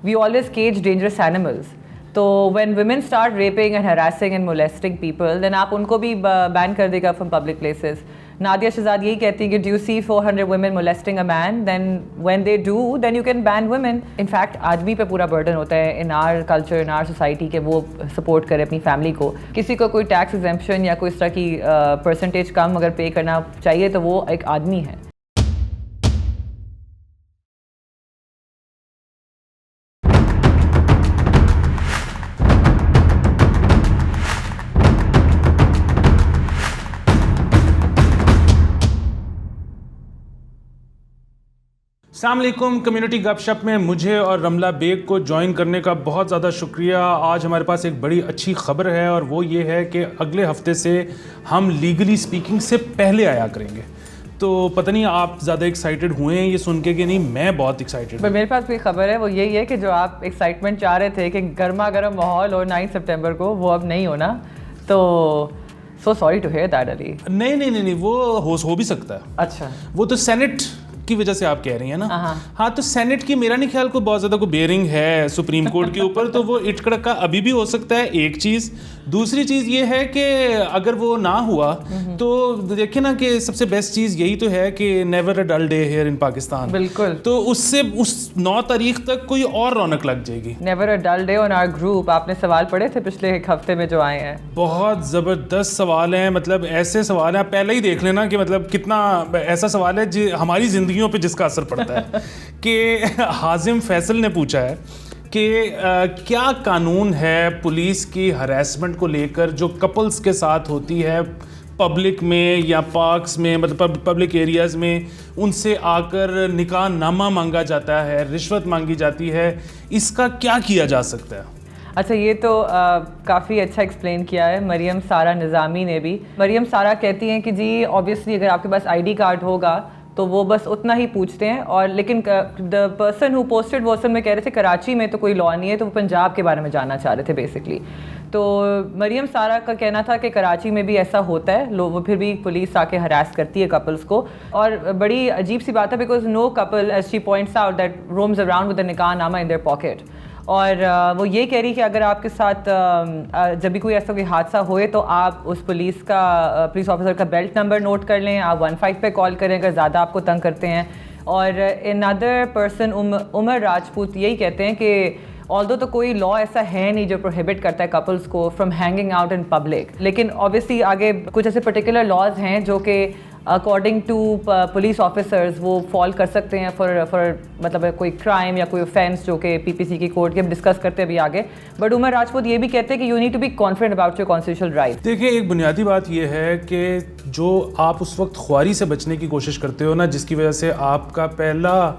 we always cage dangerous animals. تو when women start raping and harassing and molesting people, then آپ ان کو بھی بین کر دے گا from public places. Nadia Shahzad یہی کہتی ہے کہ do you see 400 women molesting a man, then when they do, then you can ban women. In fact آدمی پہ پورا burden ہوتا ہے in our culture, in our society کہ وہ support کرے اپنی فیملی کو. کسی کو کوئی tax exemption یا کوئی اس طرح کی percentage کم اگر پے کرنا چاہیے تو وہ ایک آدمی ہے. السلام علیکم. کمیونٹی گپ شپ میں مجھے اور رملہ بیگ کو جوائن کرنے کا بہت زیادہ شکریہ. آج ہمارے پاس ایک بڑی اچھی خبر ہے اور وہ یہ ہے کہ اگلے ہفتے سے ہم لیگلی سپیکنگ سے پہلے آیا کریں گے. تو پتہ نہیں آپ زیادہ ایکسائٹیڈ ہوئے ہیں یہ سن کے کہ نہیں؟ میں بہت ایکسائٹیڈ ہوں. میرے پاس کوئی خبر ہے وہ یہی ہے کہ جو آپ ایکسائٹمنٹ چاہ رہے تھے کہ گرما گرم ماحول ہو 9 سپٹمبر کو، وہ اب نہیں ہونا. تو so sorry to hear that. Ali نہیں وہ ہو بھی سکتا ہے. اچھا وہ تو سینٹ کی وجہ سے آپ کہہ رہی ہیں نا. ہاں تو سینٹ کی میرا نہیں خیال کو بہت زیادہ کوئی بیئرنگ ہے سپریم کورٹ کے اوپر، تو وہ اٹ کڑکا ابھی بھی ہو سکتا ہے. ایک چیز. دوسری چیز یہ ہے کہ اگر وہ نہ ہوا تو دیکھیں نا کہ سب سے بیسٹ چیز یہی تو ہے کہ never a dull day here in Pakistan. بالکل. تو اس سے اس 9 تاریخ تک کوئی اور رونق لگ جائے گی. Never a dull day on our group. آپ نے سوال پڑھے تھے پچھلے ایک ہفتے میں جو آئے ہیں؟ بہت زبردست سوال ہیں. مطلب ایسے سوال ہیں آپ پہلے ہی دیکھ لینا کہ مطلب کتنا ایسا سوال ہے جو ہماری زندگیوں پہ جس کا اثر پڑتا ہے. کہ حازم فیصل نے پوچھا ہے کہ کیا قانون ہے پولیس کی ہراسمنٹ کو لے کر جو کپلز کے ساتھ ہوتی ہے پبلک میں یا پارکس میں، مطلب پبلک ایریاز میں، ان سے آ کر نکاح نامہ مانگا جاتا ہے، رشوت مانگی جاتی ہے، اس کا کیا کیا جا سکتا ہے؟ اچھا یہ تو کافی اچھا ایکسپلین کیا ہے مریم سارا نظامی نے بھی. مریم سارا کہتی ہیں کہ جی آبویسلی اگر آپ کے پاس ID کارڈ ہوگا تو وہ بس اتنا ہی پوچھتے ہیں. اور لیکن دا پرسن ہو پوسٹڈ وہ اصل میں کہہ رہے تھے کراچی میں تو کوئی لا نہیں ہے، تو وہ پنجاب کے بارے میں جاننا چاہ رہے تھے بیسکلی. تو مریم سارا کا کہنا تھا کہ کراچی میں بھی ایسا ہوتا ہے، وہ پھر بھی پولیس آ کے ہراس کرتی ہے کپلس کو. اور بڑی عجیب سی بات ہے because no couple as she points out that roams around with a نکاح نامہ ان دیئر پاکٹ. اور وہ یہ کہہ رہی کہ اگر آپ کے ساتھ جب بھی کوئی ایسا کوئی حادثہ ہوئے تو آپ اس پولیس آفیسر کا بیلٹ نمبر نوٹ کر لیں، آپ 15 پہ کال کریں اگر زیادہ آپ کو تنگ کرتے ہیں. اور another person عمر راجپوت یہی کہتے ہیں کہ although تو کوئی لا ایسا ہے نہیں جو پروہیبٹ کرتا ہے کپلس کو from hanging out in public, لیکن obviously آگے کچھ ایسے پرٹیکولر لاز ہیں جو کہ اکارڈنگ ٹو پولیس آفیسرز وہ فال کر سکتے ہیں فار مطلب کوئی کرائم یا کوئی اوفینس جو کہ PPC کی کورٹ کے ہم ڈسکس کرتے ہیں ابھی آگے. بٹ عمر راجپوت یہ بھی کہتے ہیں کہ you need to be confident about your constitutional right. دیکھیں ایک بنیادی بات یہ ہے کہ جو آپ اس وقت خواری سے بچنے کی کوشش کرتے ہو نا، جس کی وجہ سے آپ کا پہلا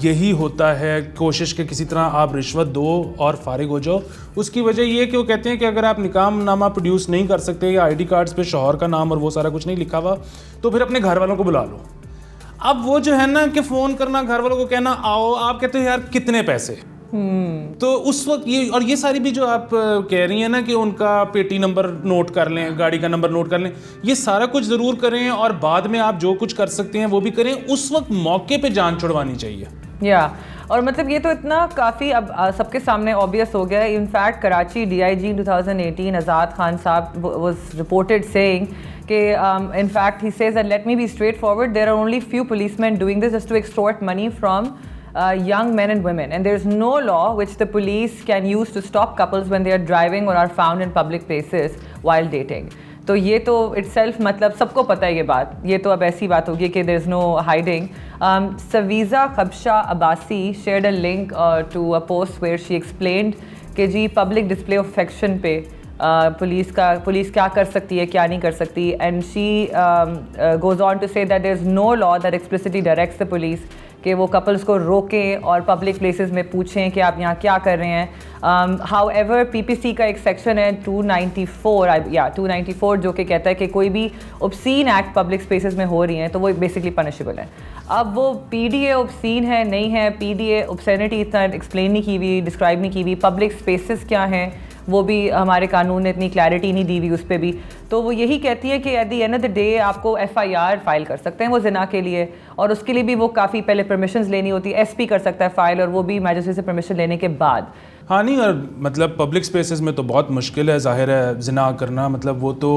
یہی ہوتا ہے کوشش کہ کسی طرح آپ رشوت دو اور فارغ ہو جاؤ. اس کی وجہ یہ کہ وہ کہتے ہیں کہ اگر آپ نکاح نامہ پروڈیوس نہیں کر سکتے یا ID کارڈز پہ شوہر کا نام اور وہ سارا کچھ نہیں لکھا ہوا تو پھر اپنے گھر والوں کو بلا لو. اب وہ جو ہے نا کہ فون کرنا گھر والوں کو کہنا آؤ، آپ کہتے ہو یار کتنے پیسے. تو اس وقت یہ ساری بھی جو آپ کہہ رہی ہیں نا کہ ان کا پیٹی نمبر نوٹ کر لیں، گاڑی کا نمبر نوٹ کر لیں، یہ سارا کچھ ضرور کریں اور بعد میں آپ جو کچھ کر سکتے ہیں وہ بھی کریں. اس وقت موقع پہ جان چھڑوانی چاہیے. یا اور مطلب یہ تو اتنا کافی اب سب کے سامنے obvious ہو گیا ہے. ان فیکٹ کراچی DIG 2018 آزاد خان صاحب was reported saying کہ in fact he says that let me be straightforward, there are only few policemen doing this just to extort money from young men and women, and there is no law which the police can use to stop couples when they are driving or are found in public places while dating. تو یہ تو it self مطلب سب کو پتہ ہے یہ بات. یہ تو اب ایسی بات ہوگی کہ دیر از نو ہائڈنگ. سویزا خبشہ Abbasi shared a link to a post where she explained کہ جی پبلک ڈسپلے آف افیکشن پہ پولیس کیا کر سکتی ہے کیا نہیں کر سکتی. And she goes on to say that there is no law that explicitly directs the police کہ وہ کپلس کو روکیں اور پبلک پلیسز میں پوچھیں کہ آپ یہاں کیا کر رہے ہیں. ہاؤ ایور PPC کا ایک سیکشن ہے 294 جو کہ کہتا ہے کہ کوئی بھی اوبسین ایکٹ پبلک اسپیسز میں ہو رہی ہیں تو وہ بیسکلی پنشیبل ہے. اب وہ PDA اوبسین ہے نہیں ہے، PDA اوبسینٹی اتنا ایکسپلین نہیں کی ہوئی، ڈسکرائب نہیں کی ہوئی، پبلک اسپیسز کیا ہیں وہ بھی ہمارے قانون نے اتنی کلیئرٹی نہیں دی ہوئی اس پہ بھی. تو وہ یہی کہتی ہے کہ at the end of the day آپ کو FIR فائل کر سکتے ہیں وہ زنا کے لیے. اور اس کے لیے بھی وہ کافی پہلے پرمیشنز لینی ہوتی ہے. SP کر سکتا ہے فائل, اور وہ بھی میجسٹریٹ سے پرمیشن لینے کے بعد. ہاں نہیں, اور مطلب پبلک اسپیسز میں تو بہت مشکل ہے ظاہر ہے زنا کرنا, مطلب وہ تو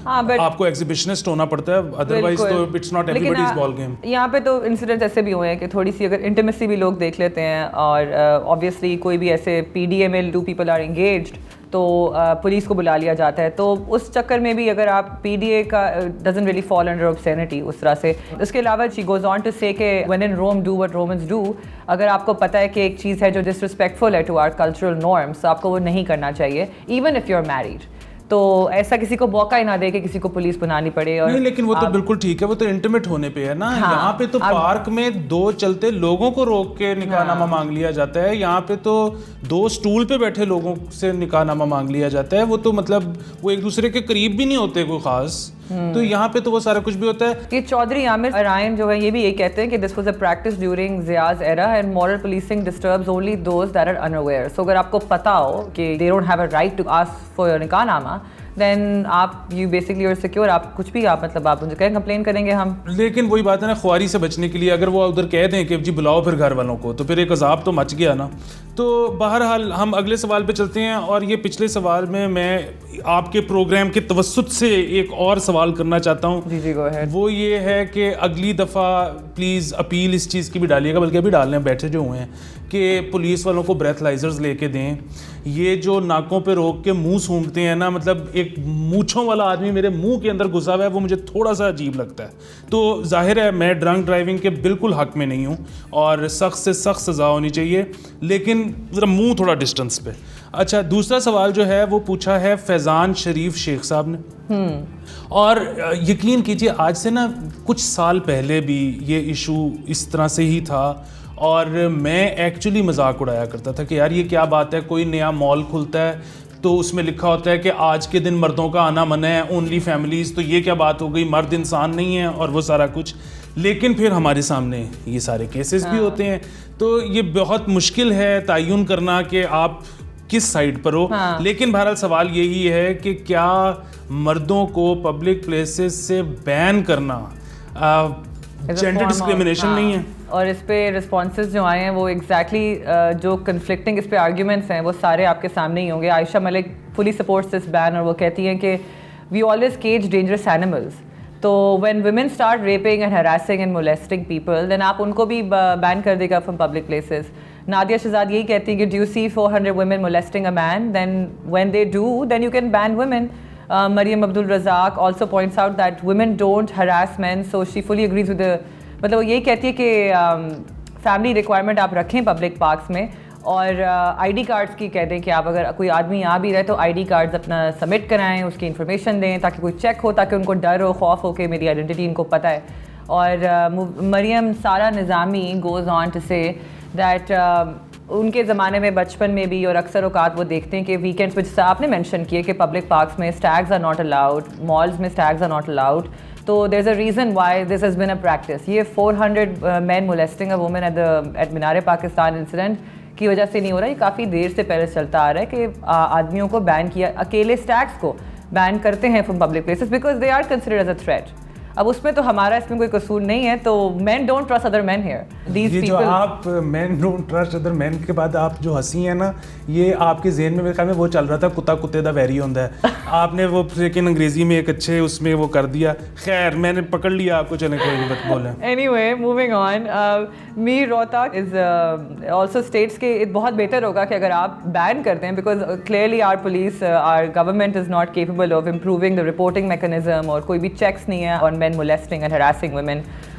آپ کو ایگزیبشنسٹ ہونا پڑتا ہے, ادروائز تو it's not everybody's ball game. یہاں پہ تو انسیڈنٹس ایسے بھی ہوئے ہیں کہ تھوڑی سی اگر انٹیمیسی بھی لوگ دیکھ لیتے ہیں, اور آبویسلی کوئی بھی ایسے PDA میں 2 people are engaged تو پولیس کو بلا لیا جاتا ہے. تو اس چکر میں بھی اگر آپ PDA کا doesn't really fall under obscenity اس طرح سے. اس کے علاوہ she goes on to say کہ when in Rome do what Romans do, اگر آپ کو پتہ ہے کہ ایک چیز ہے جو disrespectful ہے to our cultural norms, آپ کو وہ نہیں کرنا چاہیے even if you're married. تو ایسا کسی کو موقع ہی نہ دے کہ کسی کو پولیس بنانی پڑے. اور نہیں, لیکن وہ تو بالکل ٹھیک ہے, وہ تو انٹیمیٹ ہونے پہ ہے نا. یہاں پہ تو پارک میں 2 چلتے لوگوں کو روک کے نکاح نامہ مانگ لیا جاتا ہے, یہاں پہ تو 2 سٹول پہ بیٹھے لوگوں سے نکاح نامہ مانگ لیا جاتا ہے. وہ تو مطلب وہ ایک دوسرے کے قریب بھی نہیں ہوتے کوئی خاص, تو یہاں پہ تو وہ سارا کچھ بھی ہوتا ہے. یہ چودھری عامر ارائن جو ہے یہ بھی یہ کہتے ہیں کہ this was a practice during Zia's era and moral policing disturbs only those that are unaware. So اگر آپ کو پتا ہو کہ they don't have a right to ask for your nikah nama, then آپ you basically you are secure. آپ کچھ بھی آپ مطلب آپ مجھے کہیں کمپلین کریں گے ہم. لیکن وہی بات ہے نا, خواری سے بچنے کے لیے اگر وہ ادھر کہہ دیں کہ جی بلاؤ پھر گھر والوں کو, تو پھر ایک عذاب تو مچ گیا نا. تو بہرحال ہم اگلے سوال پہ چلتے ہیں, اور یہ پچھلے سوال میں آپ کے پروگرام کے توسط سے ایک اور سوال کرنا چاہتا ہوں. جی گو اہیڈ. وہ یہ ہے کہ اگلی دفعہ پلیز اپیل اس چیز کی بھی ڈالیے گا, بلکہ ابھی ڈالنے بیٹھے جو ہوئے ہیں, کہ پولیس والوں کو بریتھلائزرز لے کے دیں. یہ جو ناکوں پہ روک کے منہ سونگھتے ہیں نا, مطلب ایک مونچھوں والا آدمی میرے منہ کے اندر گھسا ہوا ہے, وہ مجھے تھوڑا سا عجیب لگتا ہے. تو ظاہر ہے میں ڈرنک ڈرائیونگ کے بالکل حق میں نہیں ہوں, اور سخت سے سخت سزا ہونی چاہیے, لیکن ذرا منہ تھوڑا ڈسٹنس پہ. اچھا, دوسرا سوال جو ہے وہ پوچھا ہے فیضان شریف شیخ صاحب نے, اور یقین کیجیے آج سے نا کچھ سال پہلے بھی یہ ایشو اس طرح سے ہی تھا, اور میں ایکچولی مذاق اڑایا کرتا تھا کہ یار یہ کیا بات ہے, کوئی نیا مال کھلتا ہے تو اس میں لکھا ہوتا ہے کہ آج کے دن مردوں کا آنا منع ہے, اونلی فیملیز, تو یہ کیا بات ہو گئی, مرد انسان نہیں ہے اور وہ سارا کچھ. لیکن پھر ہمارے سامنے یہ سارے کیسز بھی ہوتے ہیں, تو یہ بہت مشکل ہے تعین کرنا کہ آپ کس سائڈ پر ہو. لیکن بہرحال سوال یہی ہے کہ کیا مردوں کو پبلک پلیسز سے بین کرنا جینڈر ڈسکریمنیشن نہیں ہے؟ اور اس پہ رسپانسز جو آئے ہیں وہ ایگزیکٹلی جو کنفلکٹنگ اس پہ آرگیومنٹس ہیں وہ سارے آپ کے سامنے ہی ہوں گے. عائشہ ملک فلی سپورٹس دس بین, اور وہ کہتی ہیں کہ we always cage dangerous animals. تو when women start raping and harassing and molesting people, then آپ ان کو بھی بین کر دے گا from public places. Nadia Shahzad یہی کہتی ہیں کہ do you see 400 women molesting a man, then when they do, then you can ban women. Maryam Abdul Razak also points out that women don't harass men, so she fully agrees with the, مطلب وہ یہی کہتی ہے کہ family requirement آپ رکھیں public parks میں, اور ID کارڈس کی کہہ دیں کہ آپ اگر کوئی آدمی آ بھی رہے تو ID کارڈز اپنا سبمٹ کرائیں, اس کی انفارمیشن دیں تاکہ کوئی چیک ہو, تاکہ ان کو ڈر ہو, خوف ہو کہ میری آئیڈینٹی ان کو پتہ ہے. اور مریم سارا نظامی goes on to say that in کے زمانے میں بچپن میں بھی اور اکثر اوقات وہ دیکھتے ہیں کہ ویکینڈس پہ, جیسے آپ نے مینشن کیا کہ پبلک پارکس میں stags are not allowed, malls میں اسٹیگز آر ناٹ الاؤڈ. تو there is a reason why this has been a practice. یہ 400 men molesting a woman at Minar Pakistan incident کی وجہ سے نہیں ہو رہا, یہ کافی دیر سے پہلے چلتا آ رہا ہے کہ آدمیوں کو بین کیا, اکیلے اسٹیگز کو بین کرتے ہیں from public places because they are considered as a threat. اب اس میں تو ہمارا اس میں کوئی قصور نہیں ہے. تو man don't trust other man here. یہ جو آپ man don't trust other man کے بعد آپ جو ہنسی ہیں نا, یہ آپ کے ذہن میں میرے خیال میں وہ چل رہا تھا کتا کتے دا ویری ہوتا ہے. آپ نے وہ لیکن انگریزی میں ایک اچھے اس میں وہ کر دیا. خیر میں نے پکڑ لیا آپ کو, چلیں کوئی نہیں بولیں. Anyway moving on, Mir Rohtak is also states کہ بہت بہتر ہوگا کہ اگر آپ بین کرتے ہیں, because clearly or police or government is not capable of improving the reporting mechanism, اور کوئی بھی چیکس نہیں ہے آن مین molesting and harassing women.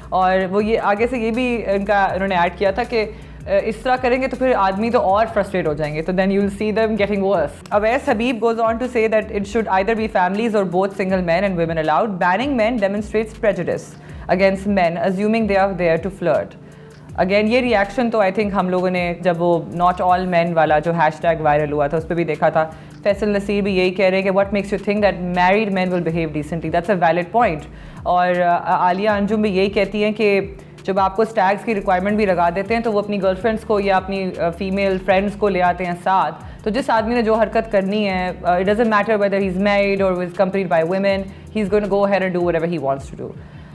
اور وہ یہ آگے سے یہ بھی انہوں نے ایڈ کیا تھا کہ اس طرح کریں گے تو پھر آدمی تو اور فرسٹریٹ ہو جائیں گے, تو then you'll see them getting worse. Awais Habib goes on to say that it should either be families or both single men and women allowed. Banning men demonstrates prejudice against men, assuming they are there to flirt. Again یہ reaction تو I think ہم لوگوں نے جب وہ not all مین والا جو hash tag viral ہوا تھا اس پہ بھی دیکھا تھا. فیصل نصیر بھی یہی کہہ رہے ہیں کہ what makes you think that married man will behave decently, that's a valid point. اور عالیہ انجم بھی یہی کہتی ہیں کہ جب آپ کو اسٹیگس کی ریکوائرمنٹ بھی لگا دیتے ہیں تو وہ اپنی گرل فرینڈس کو یا اپنی فیمیل فرینڈس کو لے آتے ہیں ساتھ. تو جس آدمی نے جو حرکت کرنی ہے, it doesn't matter whether he is married اور is complete by women, he is going to go ahead and do whatever he wants to do.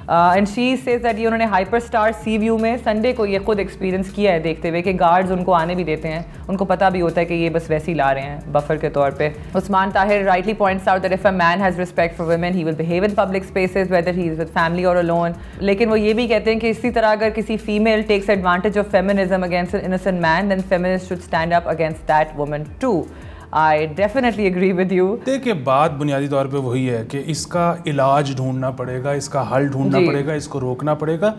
And she says that یہ انہوں نے ہائپر اسٹار سی ویو میں Sunday کو یہ خود experience کیا ہے دیکھتے ہوئے کہ گارڈز ان کو آنے بھی دیتے ہیں, ان کو پتہ بھی ہوتا ہے کہ یہ بس ویسے ہی لا رہے ہیں بفر کے طور پہ. عثمان Tahir rightly points out that if a man has respect for women he will behave in public spaces whether he is with family or alone. لیکن وہ یہ بھی کہتے ہیں کہ اسی طرح اگر کسی female takes advantage of feminism against an innocent man then feminists should stand up against that woman too. I definitely agree with you. دیکھیں بات بنیادی طور پہ وہی ہے کہ اس کا علاج ڈھونڈنا پڑے گا, اس کا حل ڈھونڈنا پڑے گا, اس کو روکنا پڑے گا.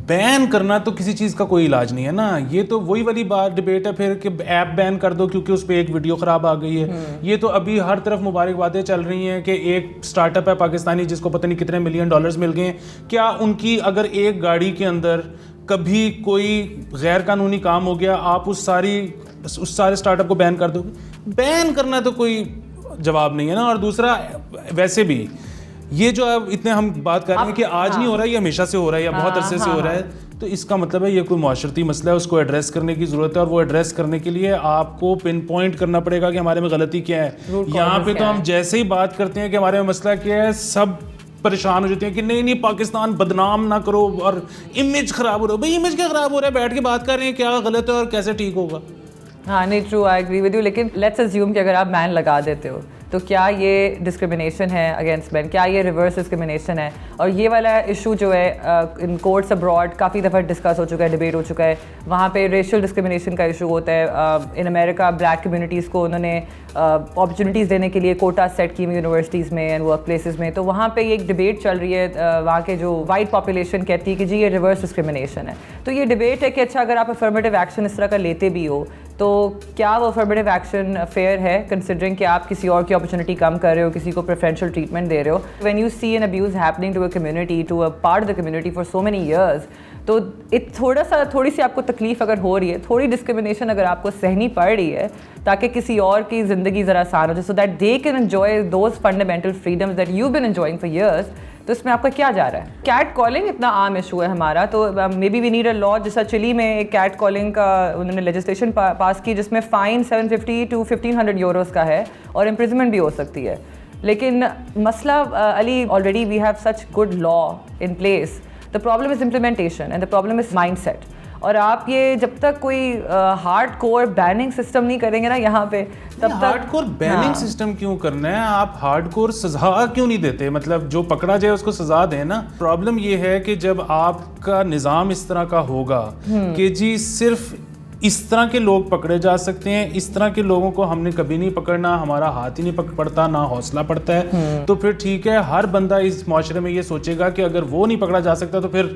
بین کرنا تو کسی چیز کا کوئی علاج نہیں ہے نا. یہ تو وہی والی بات ڈبیٹ ہے پھر کہ ایپ بین کر دو کیونکہ اس پہ ایک ویڈیو خراب آ گئی ہے. یہ تو ابھی ہر طرف مبارک باتیں چل رہی ہیں کہ ایک اسٹارٹ اپ ہے پاکستانی جس کو پتہ نہیں کتنے ملین ڈالرز مل گئے ہیں. کیا ان کی اگر ایک گاڑی کے اندر کبھی کوئی غیر قانونی کام ہو گیا آپ اس سارے اسٹارٹ اپ کو بین کر دو گے؟ بین کرنا تو کوئی جواب نہیں ہے نا. اور دوسرا ویسے بھی یہ جو اب اتنے ہم بات کر رہے ہیں کہ آج نہیں ہو رہا ہے, یہ ہمیشہ سے ہو رہا ہے یا بہت عرصے سے ہو رہا ہے, تو اس کا مطلب ہے یہ کوئی معاشرتی مسئلہ ہے, اس کو ایڈریس کرنے کی ضرورت ہے. اور وہ ایڈریس کرنے کے لیے آپ کو پن پوائنٹ کرنا پڑے گا کہ ہمارے میں غلطی کیا ہے. یہاں پہ تو ہم جیسے ہی بات کرتے ہیں کہ ہمارے میں مسئلہ کیا ہے سب پریشان ہو جاتے ہیں کہ نہیں پاکستان بدنام نہ کرو اور امیج خراب ہو رہا ہے. بھائی امیج کیا خراب ہو رہا ہے, بیٹھ کے بات کر رہے ہیں کیا غلط ہے اور کیسے ٹھیک ہوگا. ہاں نہیں true, I agree with you. لیکن لیٹس اسیوم کہ اگر آپ بین لگا دیتے ہو تو کیا یہ ڈسکرمنیشن ہے اگینسٹ مین, کیا یہ ریورس ڈسکرمنیشن ہے؟ اور یہ والا ایشو جو ہے ان کورٹس ابراڈ کافی دفعہ ڈسکس ہو چکا ہے, ڈبیٹ ہو چکا ہے. وہاں پہ ریشل ڈسکرمنیشن کا ایشو ہوتا ہے. ان امریکہ بلیک کمیونٹیز کو انہوں نے اپرچونیٹیز دینے کے لیے کوٹا سیٹ کی یونیورسٹیز میں اینڈ ورک پلیسز میں. تو وہاں پہ ایک ڈبیٹ چل رہی ہے, وہاں کے جو وائٹ پاپولیشن کہتی ہے کہ جی یہ ریورس ڈسکرمنیشن ہے. تو یہ ڈبیٹ ہے کہ اچھا اگر آپ افرمیٹیو ایکشن اس طرح کا لیتے بھی ہو تو کیا وہ افرمیٹیو ایکشن فیئر ہے کنسیڈرنگ کہ آپ کسی اور کی اپرچونیٹی کم کر رہے ہو, کسی کو پریفرینشیل ٹریٹمنٹ دے رہے ہو. When you see an abuse happening to a community, to a part of the community for so many years, تو تھوڑی سی آپ کو تکلیف اگر ہو رہی ہے, تھوڑی ڈسکرمنیشن اگر آپ کو سہنی پڑ رہی ہے تاکہ کسی اور کی زندگی ذرا آسان ہو جائے, so that they can enjoy those fundamental freedoms that you been enjoying for years, تو اس میں آپ کا کیا جا رہا ہے؟ کیٹ کالنگ اتنا عام ایشو ہے ہمارا, تو may be we need a لا. جیسا چلی میں ایک کیٹ کالنگ کا انہوں نے لیجسلیشن پاس کی جس میں فائن 750 to 1500 یوروز کا ہے اور امپریزمنٹ بھی ہو سکتی ہے. لیکن مسئلہ Ali, already we have such good law in place. The problem is implementation and the problem is mindset. اور آپ یہ جب تک کوئی ہارڈ کور بیننگ سسٹم نہیں کریں گے نا یہاں پہ, تب تک ہارڈ کور بیننگ سسٹم کیوں کرنا ہے؟ آپ ہارڈ کور سزا کیوں نہیں دیتے؟ مطلب جو پکڑا جائے اس کو سزا دیں نا. پرابلم یہ ہے کہ جب آپ کا نظام اس طرح کا ہوگا کہ جی صرف اس طرح کے لوگ پکڑے جا سکتے ہیں, اس طرح کے لوگوں کو ہم نے کبھی نہیں پکڑنا, ہمارا ہاتھ ہی نہیں پڑتا, نہ حوصلہ پڑتا ہے, تو پھر ٹھیک ہے ہر بندہ اس معاشرے میں یہ سوچے گا کہ اگر وہ نہیں پکڑا جا سکتا تو پھر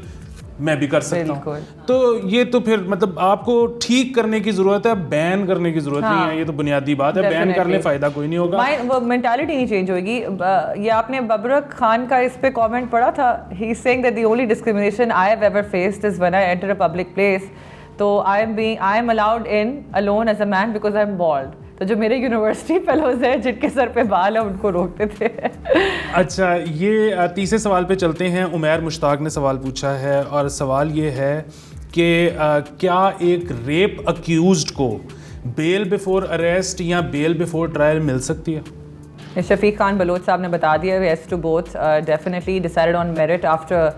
میں بھی کر سکتا ہوں. تو یہ تو پھر مطلب آپ کو ٹھیک کرنے کی ضرورت ہے, بین کرنے کی ضرورت نہیں ہے. یہ تو بنیادی بات ہے, بین کرنے فائدہ کوئی نہیں ہوگا, وہ مینٹالٹی نہیں چینج ہوئے گی. یہ آپ نے ببرک خان کا اس پہ کامنٹ پڑھا تھا, he is saying that the only discrimination I have ever faced is when I enter a public place. تو I am allowed in alone as a man because I am bald. تو جو میرے university fellows ہیں جن کے سر پہ بال ہیں ان کو روکتے تھے. اچھا یہ تیسرے سوال پہ چلتے ہیں. عمیر مشتاق نے سوال پوچھا ہے اور سوال یہ ہے کہ کیا ایک ریپ اکیوزڈ کو بیل بیفور اریسٹ یا بیل بیفور ٹرائل مل سکتی ہے؟ شفیق خان بلوچ صاحب نے بتا دیا yes to both, definitely decided on merit after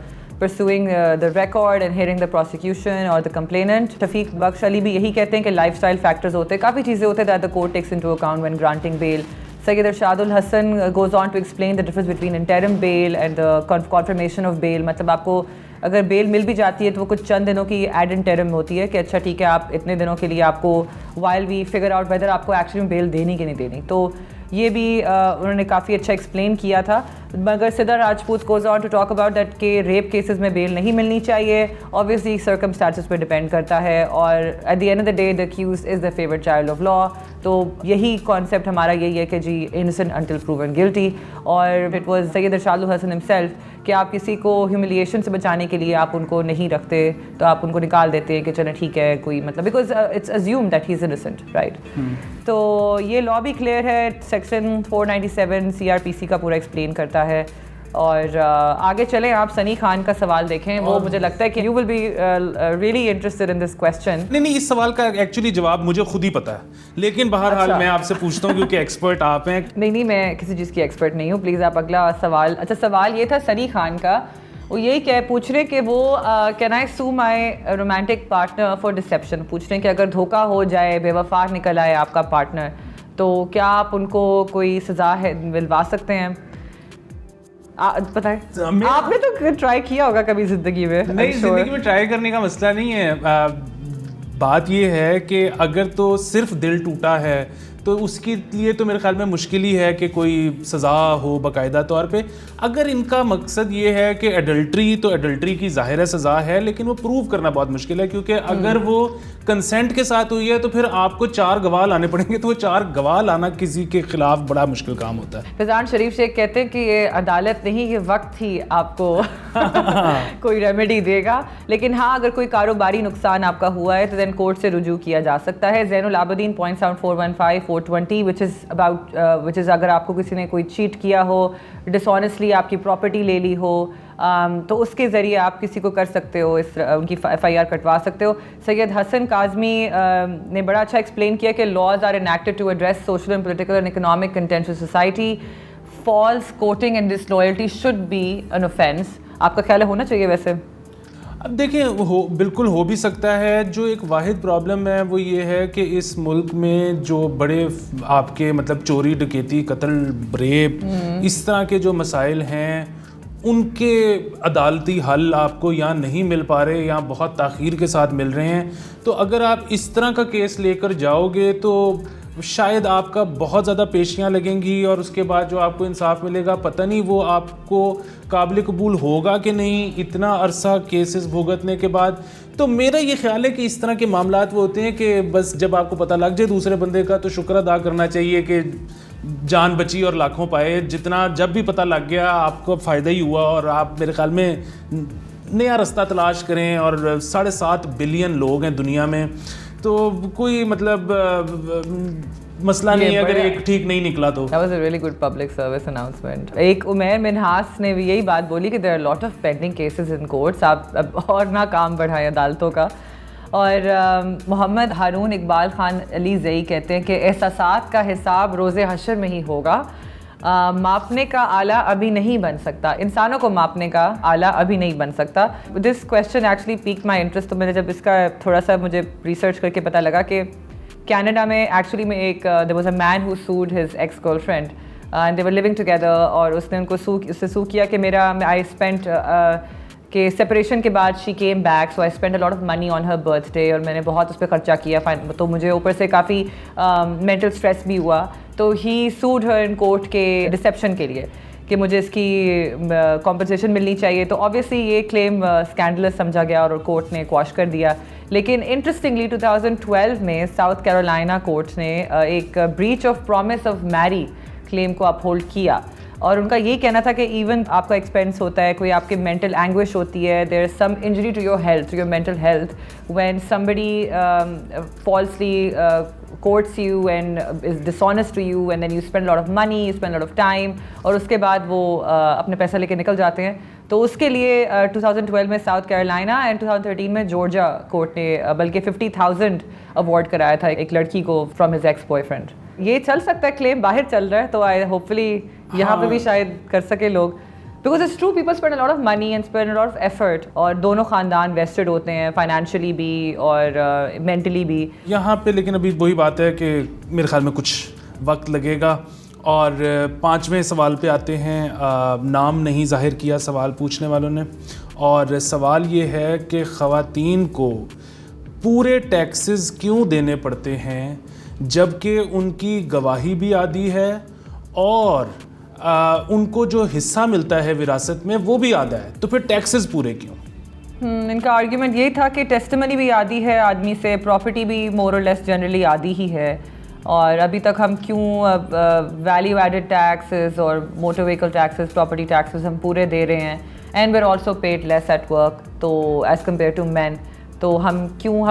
pursuing the record and hearing the prosecution or the complainant. شفیق بخش علی بھی یہی کہتے ہیں کہ لائف اسٹائل فیکٹرز ہوتے ہیں, کافی چیزیں ہوتے ہیں that the court takes into account when granting bail. Sayyid Irshad ul Hasan goes on to explain the difference between interim bail and the confirmation of bail. مطلب آپ کو اگر بیل مل بھی جاتی ہے تو وہ کچھ چند دنوں کی ایڈ انٹرم ہوتی ہے کہ اچھا ٹھیک ہے آپ اتنے دنوں کے لیے آپ کو while we figure out whether آپ کو ایکچولی بیل دینی کہ نہیں دینی. تو یہ بھی انہوں نے کافی اچھا ایکسپلین کیا تھا. مگر Sudha Rajput goes on to talk about that کہ ریپ کیسز میں بیل نہیں ملنی چاہیے, obviously circumstances پہ ڈپینڈ کرتا ہے, اور at the end of the day the accused is the favored child of law. تو یہی کانسیپٹ ہمارا یہی ہے کہ جی innocent until proven guilty. اور it was Syed Irshad al-Hasan himself کہ آپ کسی کو ہیوملیشن سے بچانے کے لیے آپ ان کو نہیں رکھتے تو آپ ان کو نکال دیتے ہیں کہ چلیں ٹھیک ہے کوئی مطلب because it's assumed that he is innocent, right? تو یہ لا بھی کلیئر ہے, سیکشن 497 CRPC کا پورا ایکسپلین کرتا ہے. اور آگے چلیں, آپ سنی خان کا سوال دیکھیں, وہ مجھے لگتا ہے کہ you will be really interested in this question. نہیں اس سوال کا ایکچولی جواب مجھے خود ہی پتا ہے, لیکن بہرحال میں آپ سے پوچھتا ہوں کیونکہ ایکسپرٹ آپ ہیں. نہیں میں کسی چیز کی ایکسپرٹ نہیں ہوں, پلیز آپ اگلا سوال. اچھا سوال یہ تھا سنی خان کا, وہ یہی پوچھ رہے کہ وہ can I so my romantic partner for deception. پوچھ رہے ہیں کہ اگر دھوکہ ہو جائے, بے وفا نکل آئے آپ کا پارٹنر, تو کیا آپ ان کو کوئی سزا دلوا سکتے ہیں؟ بتائیں, آپ نے تو ٹرائی کیا ہوگا کبھی زندگی میں. نہیں, زندگی میں ٹرائی کرنے کا مسئلہ نہیں ہے. بات یہ ہے کہ اگر تو صرف دل ٹوٹا ہے تو اس کے لیے تو میرے خیال میں مشکل ہی ہے کہ کوئی سزا ہو باقاعدہ طور پہ. اگر ان کا مقصد یہ ہے کہ ایڈلٹری, تو ایڈلٹری کی ظاہر ہے سزا ہے, لیکن وہ پروو کرنا بہت مشکل ہے, کیونکہ اگر وہ کنسینٹ کے ساتھ ہوئی ہے تو پھر آپ کو 4 گواہ لانے پڑیں گے, تو وہ 4 گواہ لانا کسی کے خلاف بڑا مشکل کام ہوتا ہے. فیضان شریف شیخ کہتے ہیں کہ یہ عدالت نہیں, یہ وقت ہی آپ کو کوئی ریمیڈی دے گا, لیکن ہاں اگر کوئی کاروباری نقصان آپ کا ہوا ہے تو دین کورٹ سے رجوع کیا جا سکتا ہے. زین العابدین پوائنٹس آؤٹ 415-420 which is اگر آپ کو کسی نے کوئی چیٹ کیا ہو, ڈس آنیسٹلی آپ کی پراپرٹی لے لی ہو, تو اس کے ذریعے آپ کسی کو کر سکتے ہو, ان کی FIR کٹوا سکتے ہو. سید حسن کاظمی نے بڑا اچھا ایکسپلین کیا کہ laws are enacted to address social and political and economic contentious society. False quoting and disloyalty should be an offense. آپ کا خیال ہے ہونا چاہیے ویسے؟ اب دیکھیں, بالکل ہو بھی سکتا ہے. جو ایک واحد پرابلم ہے وہ یہ ہے کہ اس ملک میں جو بڑے آپ کے مطلب چوری ڈکیتی قتل ریپ اس طرح کے جو مسائل ہیں ان کے عدالتی حل آپ کو یا نہیں مل پا رہے یا بہت تاخیر کے ساتھ مل رہے ہیں. تو اگر آپ اس طرح کا کیس لے کر جاؤ گے تو شاید آپ کا بہت زیادہ پیشیاں لگیں گی, اور اس کے بعد جو آپ کو انصاف ملے گا پتہ نہیں وہ آپ کو قابل قبول ہوگا کہ نہیں, اتنا عرصہ کیسز بھگتنے کے بعد. تو میرا یہ خیال ہے کہ اس طرح کے معاملات وہ ہوتے ہیں کہ بس جب آپ کو پتہ لگ جائے دوسرے بندے کا تو شکر ادا کرنا چاہیے کہ جان بچی اور لاکھوں پائے. جتنا جب بھی پتہ لگ گیا آپ کو فائدہ ہی ہوا, اور آپ میرے خیال میں نیا رستہ تلاش کریں. اور 7.5 بلین لوگ ہیں دنیا میں, تو کوئی مطلب مسئلہ نہیں ہے اگر ایک ٹھیک نہیں نکلا تو. That was a really good public service announcement. ایک عمیر منہاس نے بھی یہی بات بولی کہ there are a lot of pending cases in courts. آپ اور نہ کام بڑھائیں عدالتوں کا. اور محمد ہارون اقبال خان علی زئی کہتے ہیں کہ احساسات کا حساب روز حشر میں ہی ہوگا. ماپنے کا آلہ ابھی نہیں بن سکتا, انسانوں کو ماپنے کا آلہ ابھی نہیں بن سکتا. This question actually pique my interest. تو میں نے جب اس کا تھوڑا سا مجھے ریسرچ کر کے پتہ لگا کہ کینیڈا میں ایکچولی میں ایک there was a man who sued his ex girlfriend and they were living together, اور اس نے ان کو اس سے سو کیا کہ میرا I spent کہ سپریشن کے بعد she came back so I spent a lot of money on her birthday, اور میں نے بہت اس پہ خرچہ کیا, تو مجھے اوپر سے کافی mental stress بھی ہوا. تو he sued her in court کے ڈسیپشن کے لیے کہ مجھے اس کی کمپنسیشن ملنی چاہیے. تو آبویسلی یہ کلیم اسکینڈلس سمجھا گیا اور کورٹ نے کوش کر دیا. لیکن انٹرسٹنگلی 2012 میں ساؤتھ کیرولائنا کورٹ نے ایک بریچ آف پرومس آف میری کلیم کو اپہولڈ کیا, اور ان کا یہی کہنا تھا کہ ایون آپ کا ایکسپینس ہوتا ہے, کوئی آپ کے مینٹل اینگوش ہوتی ہے, there is some injury to your health, to your mental health, when somebody falsely courts you and is dishonest to you and then you spend a lot of money, you spend a lot of time, اور اس کے بعد وہ اپنے پیسہ لے کے نکل جاتے ہیں. تو اس کے لیے 2012 میں ساؤتھ کیرولائنا اینڈ 2013 میں جارجیا کورٹ نے بلکہ 50,000 اوارڈ کرایا تھا ایک لڑکی کو from his x boy friend. یہ چل سکتا ہے, کلیم باہر چل رہا ہے, تو ہوپ فلی یہاں پہ بھی شاید کر سکے لوگ. Because it's true, people spend a lot of money and spend a lot of effort, اور دونوں خاندان ویسٹڈ ہوتے ہیں فائنینشلی بھی اور مینٹلی بھی یہاں پہ. لیکن ابھی وہی بات ہے کہ میرے خیال میں کچھ وقت لگے گا. اور 5ویں سوال پہ آتے ہیں. نام نہیں ظاہر کیا سوال پوچھنے والوں نے, اور سوال یہ ہے کہ خواتین کو پورے ٹیکسز کیوں دینے پڑتے ہیں جب کہ ان کی گواہی بھی آدھی ہے اور ان کو جو حصہ ملتا ہے وراثت میں وہ بھی آدھا ہے, تو پھر ٹیکسز پورے کیوں؟ ان کا آرگیومنٹ یہی تھا کہ ٹیسٹمنی بھی آدھی ہے آدمی سے, پراپرٹی بھی مور اور لیس جنرلی آدھی ہی ہے, اور ابھی تک ہم کیوں ویلیو ایڈڈ ٹیکسز اور motor vehicle taxes, property taxes ہم پورے دے رہے ہیں, and we're also paid less at work تو ایز کمپیئر ٹو مین, تو ہم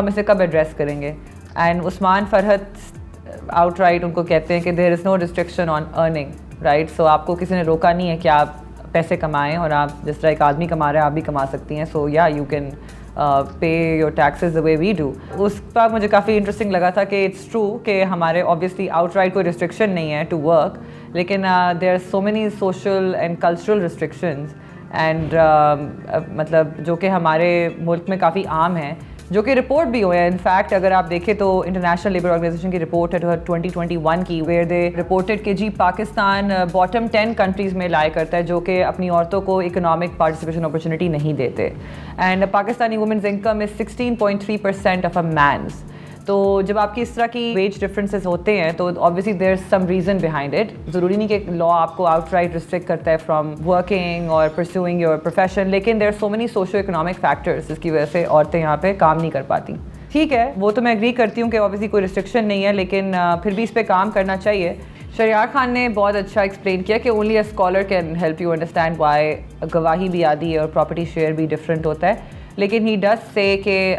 اسے کب ایڈریس کریں گے؟ And Usman Farhat outright ان کو کہتے ہیں کہ there is no restriction on earning, right. So آپ کو کسی نے روکا نہیں ہے کہ آپ پیسے کمائیں, اور آپ جس طرح ایک آدمی کما رہا ہے آپ بھی کما سکتی ہیں. سو یا you can pay your taxes the way we do. اس کا مجھے کافی انٹرسٹنگ لگا تھا کہ اٹس ٹرو کہ ہمارے آبویسلی آؤٹ رائٹ کوئی ریسٹرکشن نہیں ہے ٹو ورک, لیکن there are so many social and cultural restrictions and مطلب جو کہ ہمارے ملک میں کافی عام ہیں, جو کہ رپورٹ بھی ہوئے ہیں. انفیکٹ اگر آپ دیکھیں تو انٹرنیشنل لیبر آرگنائزیشن کی رپورٹ ہے 2021 کی, ویئر دے رپورٹڈ کہ جی پاکستان باٹم 10 کنٹریز میں لائے کرتا ہے جو کہ اپنی عورتوں کو اکنامک پارٹیسپیشن اپرچونیٹی نہیں دیتے. And Pakistani women's income is 16.3% of a men's. تو جب آپ کی اس طرح کی ویج ڈفرینسز ہوتے ہیں تو obviously there's some reason behind it. ضروری نہیں کہ لا آپ کو آؤٹ رائٹ ریسٹرکٹ کرتا ہے فرام ورکنگ اور پرسوئنگ یور پروفیشن, لیکن there are so many socio economic factors جس کی وجہ سے عورتیں یہاں پہ کام نہیں کر پاتی. ٹھیک ہے, وہ تو میں اگری کرتی ہوں کہ obviously کوئی ریسٹرکشن نہیں ہے, لیکن پھر بھی اس پہ کام کرنا چاہیے. شہریار خان نے بہت اچھا ایکسپلین کیا کہ only a scholar can help you understand why گواہی بھی آدھی ہے اور پراپرٹی شیئر بھی ڈفرینٹ ہوتا ہے. لیکن he does say کہ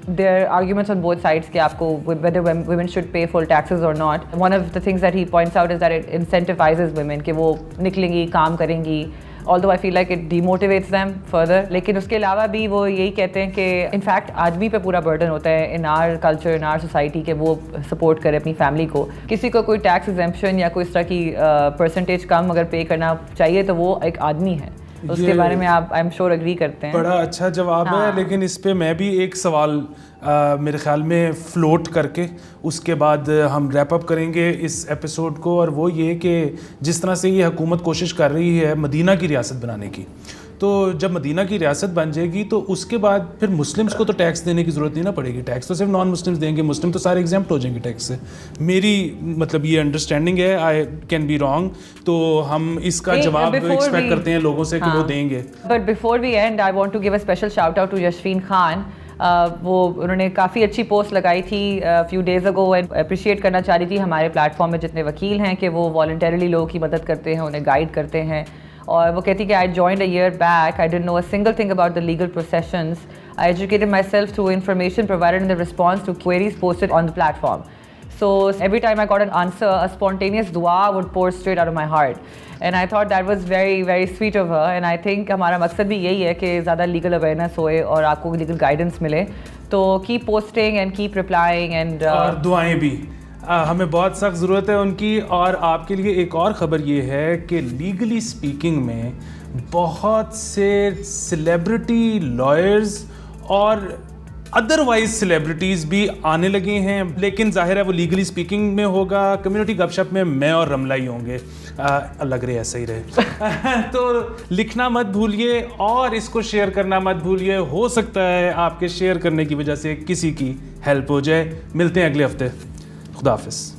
there are arguments on both sides کہ آپ کو whether women should pay full taxes or not. One of the things that he points out is that it incentivizes women کہ وہ نکلیں گی, کام کریں گی, although I feel like it demotivates them further. لیکن اس کے علاوہ بھی وہ یہی کہتے ہیں کہ in fact آدمی پہ پورا burden ہوتا ہے in our culture, in our society کہ وہ سپورٹ کرے اپنی فیملی کو. کسی کو کوئی ٹیکس ایگزمپشن یا کوئی اس طرح کی پرسنٹیج کم اگر پے کرنا چاہیے تو وہ ایک آدمی ہے. اس کے بارے میں آپ آئی ایم شیور اگری کرتے ہیں. بڑا اچھا جواب ہے, لیکن اس پہ میں بھی ایک سوال میرے خیال میں فلوٹ کر کے اس کے بعد ہم ریپ اپ کریں گے اس ایپیسوڈ کو, اور وہ یہ کہ جس طرح سے یہ حکومت کوشش کر رہی ہے مدینہ کی ریاست بنانے کی, تو جب مدینہ کی ریاست بن جائے گی تو اس کے بعد پھر مسلمس کو تو ٹیکس دینے کی ضرورت نہیں نہ پڑے گی. ٹیکس تو صرف نان مسلمس دیں گے, مسلم تو سارے ایگزمپٹ ہو جائیں گے ٹیکس سے. میری مطلب یہ انڈرسٹینڈنگ ہے, آئی کین بی رانگ, تو ہم اس کا جواب ایکسپیکٹ کرتے ہیں لوگوں سے کہ وہ دیں گے. But before we end I want to give a special shout out to Yashfeen Khan. وہ انہوں نے کافی اچھی پوسٹ لگائی تھی few days ago, and appreciate کرنا چاہ رہی تھی ہمارے پلیٹ فارم میں جتنے وکیل ہیں کہ وہ والنٹریلی لوگوں کی مدد کرتے ہیں, انہیں گائیڈ کرتے ہیں. اور وہ کہتی کہ I joined a year back, I didn't know a single thing about the legal processions. I educated myself through information provided in the response to queries posted on the platform. So every time I got an answer, a spontaneous dua would pour straight out of my heart. And I thought that was very, very sweet of her. And I think ہمارا مقصد بھی یہی ہے کہ زیادہ legal awareness ہوئے اور آپ کو لیگل گائیڈنس ملے. تو keep posting and keep replying and اور دعائیں بھی ہمیں بہت سخت ضرورت ہے ان کی. اور آپ کے لیے ایک اور خبر یہ ہے کہ لیگلی اسپیکنگ میں بہت سے سیلیبریٹی لائرز اور ادروائز سیلیبریٹیز بھی آنے لگے ہیں, لیکن ظاہر ہے وہ لیگلی اسپیکنگ میں ہوگا. کمیونٹی گپ شپ میں میں اور رملہ ہی ہوں گے, لگ رہے ایسا ہی رہے. تو لکھنا مت بھولیے اور اس کو شیئر کرنا مت بھولیے, ہو سکتا ہے آپ کے شیئر کرنے کی وجہ سے کسی کی ہیلپ ہو جائے. ملتے ہیں اگلے ہفتے, خدا حافظ.